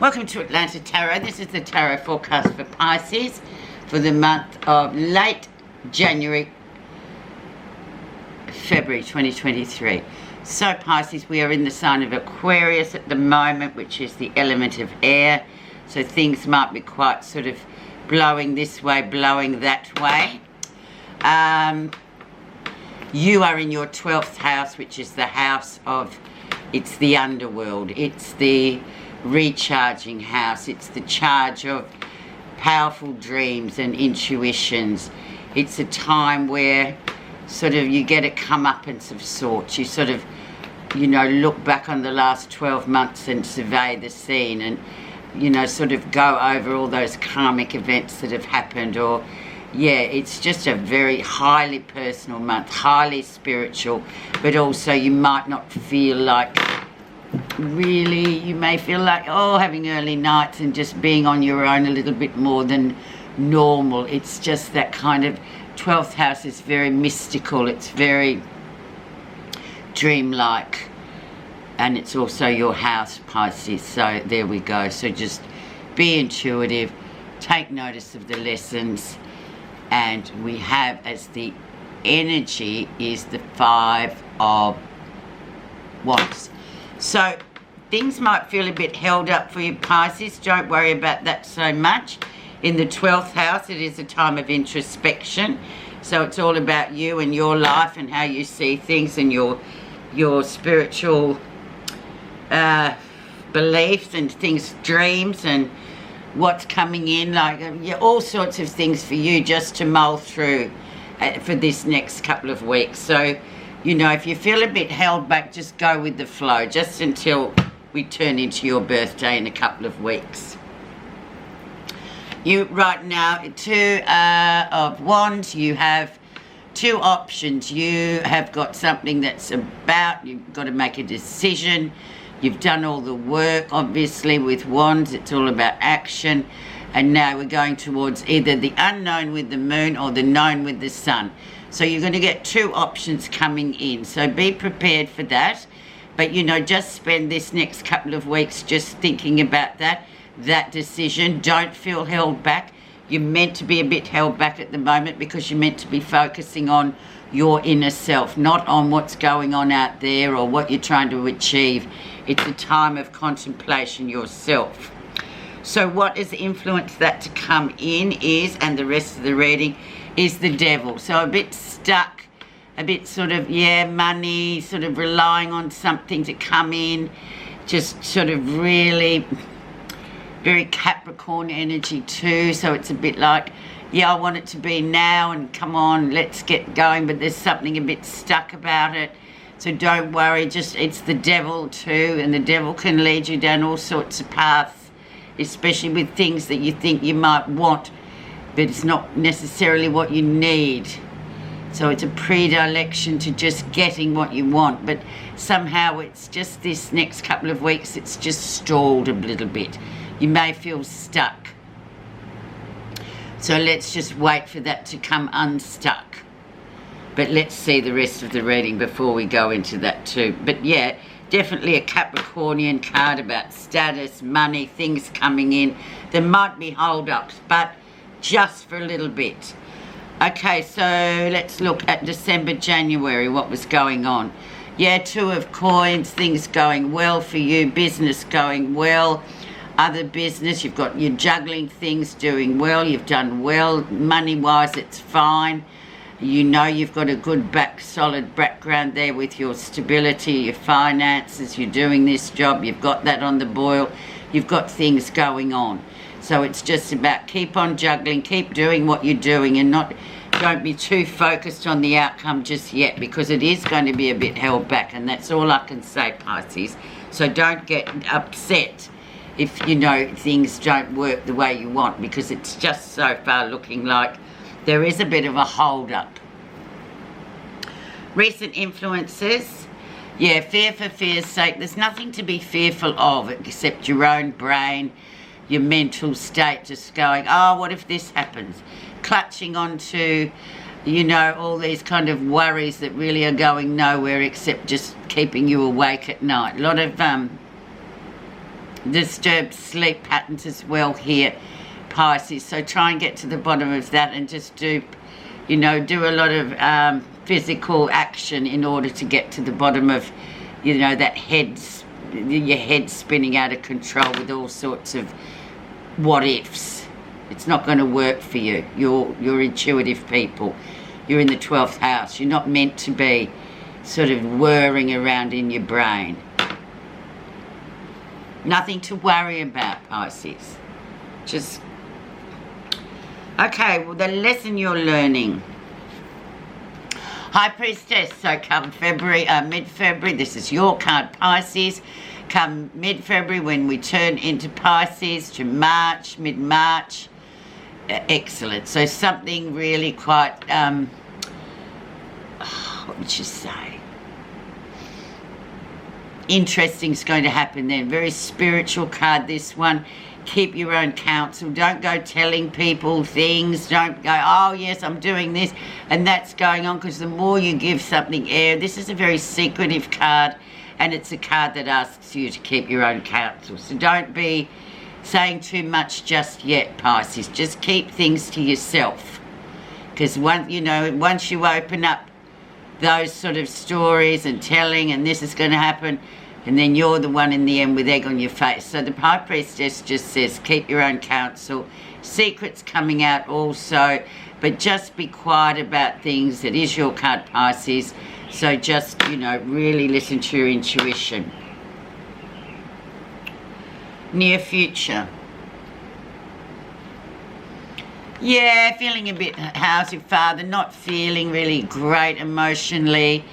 Welcome to Atlanta Tarot. This is the tarot forecast for Pisces for the month of late January, February 2023. So Pisces, we are in the sign of Aquarius at the moment, which is the element of air. So things might be quite sort of blowing this way, blowing that way. You are in your 12th house, which is the house of, it's the underworld. It's the recharging house. It's the charge of powerful dreams and intuitions. It's a time where sort of you get a comeuppance of sorts. You sort of, you know, look back on the last 12 months and survey the scene and, you know, sort of go over all those karmic events that have happened. Or yeah, it's just a very highly personal month, highly spiritual, but also you might not feel like, really, you may feel like, oh, having early nights and just being on your own a little bit more than normal. It's just that kind of 12th house is very mystical. It's very dreamlike. And it's also your house, Pisces. So there we go. So just be intuitive. Take notice of the lessons. And we have as the energy is the 5 of Wands. So things might feel a bit held up for you, Pisces. Don't worry about that so much. In the 12th house, it is a time of introspection. So it's all about you and your life and how you see things and your spiritual beliefs and things, dreams and what's coming in. Like all sorts of things for you just to mull through for this next couple of weeks. So, you know, if you feel a bit held back, just go with the flow, just until we turn into your birthday in a couple of weeks. You, right now, 2 of Wands, you have 2 options. You have got something that's about, you've got to make a decision. You've done all the work, obviously, with Wands. It's all about action. And now we're going towards either the unknown with the moon or the known with the sun. So you're going to get 2 options coming in. So be prepared for that. But, you know, just spend this next couple of weeks just thinking about that decision. Don't feel held back. You're meant to be a bit held back at the moment because you're meant to be focusing on your inner self, not on what's going on out there or what you're trying to achieve. It's a time of contemplation yourself. So what has influenced that to come in is, and the rest of the reading, is the devil. So a bit stuck, a bit sort of, yeah, money, sort of relying on something to come in, just sort of really very Capricorn energy too. So it's a bit like, yeah, I want it to be now and come on, let's get going, but there's something a bit stuck about it. So don't worry, just it's the devil too, and the devil can lead you down all sorts of paths, especially with things that you think you might want, but it's not necessarily what you need. So it's a predilection to just getting what you want, but somehow it's just this next couple of weeks, it's just stalled a little bit. You may feel stuck. So let's just wait for that to come unstuck. But let's see the rest of the reading before we go into that too. But yeah, definitely a Capricornian card about status, money, things coming in. There might be hold-ups, but just for a little bit. Okay, so let's look at December, January, what was going on. Yeah, 2 of Coins, things going well for you, business going well. Other business, you've got your juggling things doing well, you've done well. Money-wise, it's fine. You know you've got a good solid background there with your stability, your finances, you're doing this job, you've got that on the boil, you've got things going on. So it's just about keep on juggling, keep doing what you're doing and don't be too focused on the outcome just yet, because it is going to be a bit held back, and that's all I can say, Pisces. So don't get upset if, you know, things don't work the way you want, because it's just so far looking like there is a bit of a hold-up. Recent influences. Yeah, fear for fear's sake. There's nothing to be fearful of except your own brain, your mental state just going, oh, what if this happens? Clutching onto, you know, all these kind of worries that really are going nowhere except just keeping you awake at night. A lot of disturbed sleep patterns as well here, Pisces. So try and get to the bottom of that, and just do, you know, do a lot of physical action in order to get to the bottom of, you know, that your head spinning out of control with all sorts of what ifs. It's not going to work for you. You're intuitive people. You're in the 12th house. You're not meant to be sort of whirring around in your brain. Nothing to worry about, Pisces. Just, okay, well, the lesson you're learning. High Priestess, so come February, mid-February, this is your card, Pisces. Come mid-February, when we turn into Pisces, to March, mid-March, excellent. So something really quite, what would you say? Interesting is going to happen then. Very spiritual card, this one. Keep your own counsel. Don't go telling people things. Don't go, oh yes, I'm doing this and that's going on, because the more you give something air, this is a very secretive card, and it's a card that asks you to keep your own counsel. So don't be saying too much just yet, Pisces. Just keep things to yourself, because once you open up those sort of stories and telling, and this is going to happen, and then you're the one in the end with egg on your face. So the High Priestess just says, keep your own counsel. Secrets coming out also, but just be quiet about things. It is your card, Pisces. So just, you know, really listen to your intuition. Near future. Yeah, feeling a bit housey, father, not feeling really great emotionally.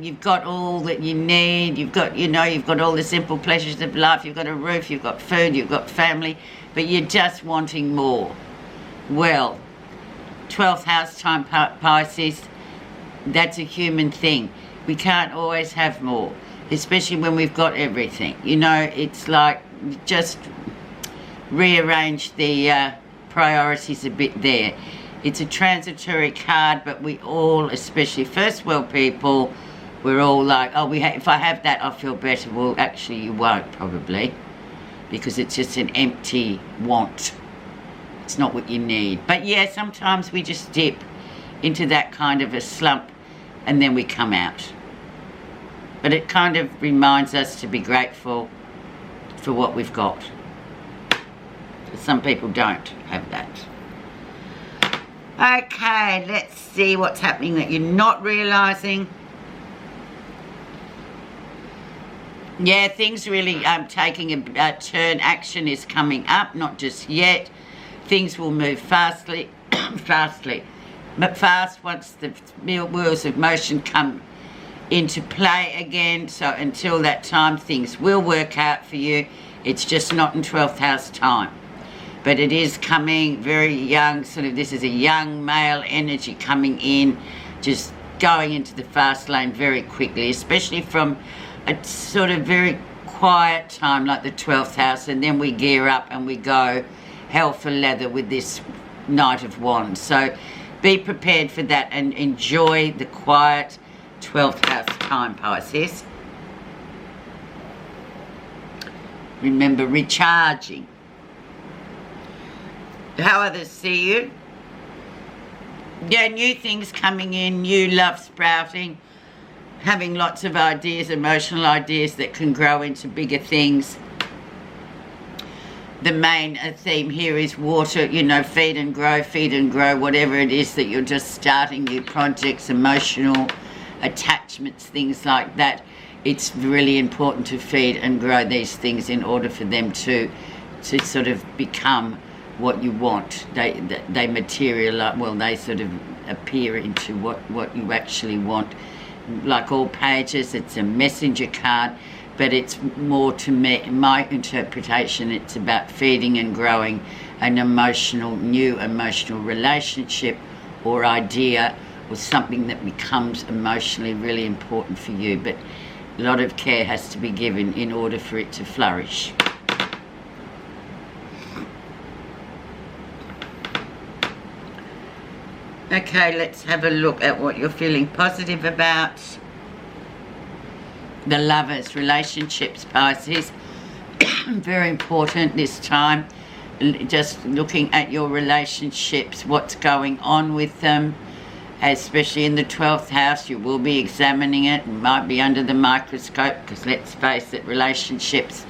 You've got all that you need. You've got, you know, you've got all the simple pleasures of life. You've got a roof, you've got food, you've got family, but you're just wanting more. Well, 12th house time, Pisces, that's a human thing. We can't always have more, especially when we've got everything. You know, it's like just rearrange the priorities a bit there. It's a transitory card, but we all, especially first world people, we're all like, oh, if I have that, I'll feel better. Well, actually, you won't, probably, because it's just an empty want. It's not what you need. But yeah, sometimes we just dip into that kind of a slump, and then we come out. But it kind of reminds us to be grateful for what we've got. Some people don't have that. Okay, let's see what's happening that you're not realising. Yeah, things really taking a turn. Action is coming up, not just yet. Things will move fastly, but fast once the wheels of motion come into play again. So until that time, things will work out for you. It's just not in 12th house time. But it is coming very young, sort of, this is a young male energy coming in, just going into the fast lane very quickly, especially from a sort of very quiet time like the 12th house, and then we gear up and we go hell for leather with this Knight of Wands. So be prepared for that and enjoy the quiet 12th house time, Pisces. Remember, recharging. How others see you. Yeah, new things coming in, new love sprouting, having lots of ideas, emotional ideas that can grow into bigger things. The main theme here is water, you know, feed and grow, whatever it is that you're just starting, new projects, emotional attachments, things like that. It's really important to feed and grow these things in order for them to sort of become what you want. They materialize, well, they sort of appear into what you actually want. Like all pages, it's a messenger card, but it's more, to me, my interpretation, it's about feeding and growing an new emotional relationship or idea, or something that becomes emotionally really important for you. But a lot of care has to be given in order for it to flourish. Okay, let's have a look at what you're feeling positive about. The Lovers, relationships, Pisces. Very important this time. Just looking at your relationships, what's going on with them, especially in the 12th house. You will be examining it. It might be under the microscope, because let's face it, relationships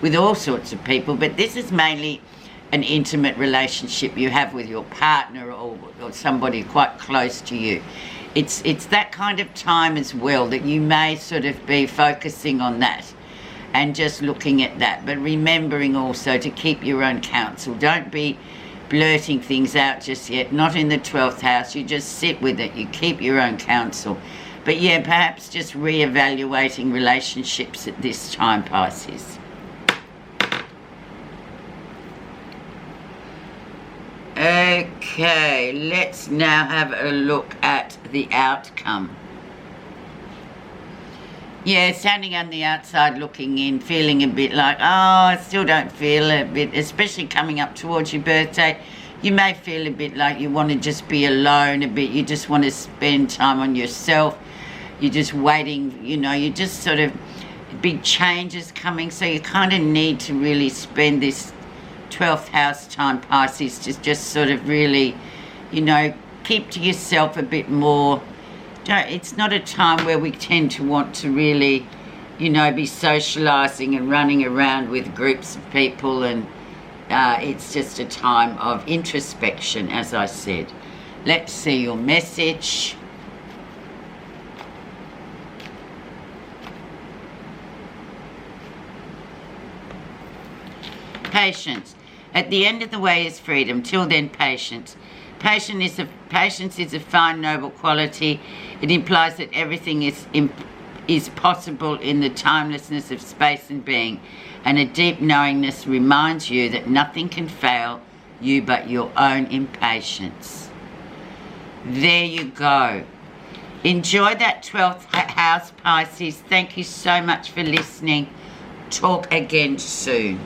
with all sorts of people, but this is mainly an intimate relationship you have with your partner or somebody quite close to you. It's that kind of time as well that you may sort of be focusing on that and just looking at that, but remembering also to keep your own counsel. Don't be blurting things out just yet, not in the 12th house. You just sit with it, you keep your own counsel. But yeah, perhaps just re-evaluating relationships at this time, Pisces. Okay, let's now have a look at the outcome. Yeah, standing on the outside looking in, feeling a bit like, oh, I still don't feel a bit, especially coming up towards your birthday. You may feel a bit like you want to just be alone a bit. You just want to spend time on yourself. You're just waiting, you know, you just sort of, big changes coming. So you kind of need to really spend this 12th house time, Pisces, just sort of really, you know, keep to yourself a bit more. It's not a time where we tend to want to really, you know, be socialising and running around with groups of people, and it's just a time of introspection, as I said. Let's see your message. Patience. At the end of the way is freedom. Till then, patience. Patience is a fine, noble quality. It implies that everything is possible in the timelessness of space and being, and a deep knowingness reminds you that nothing can fail you but your own impatience. There you go. Enjoy that 12th house, Pisces. Thank you so much for listening. Talk again soon.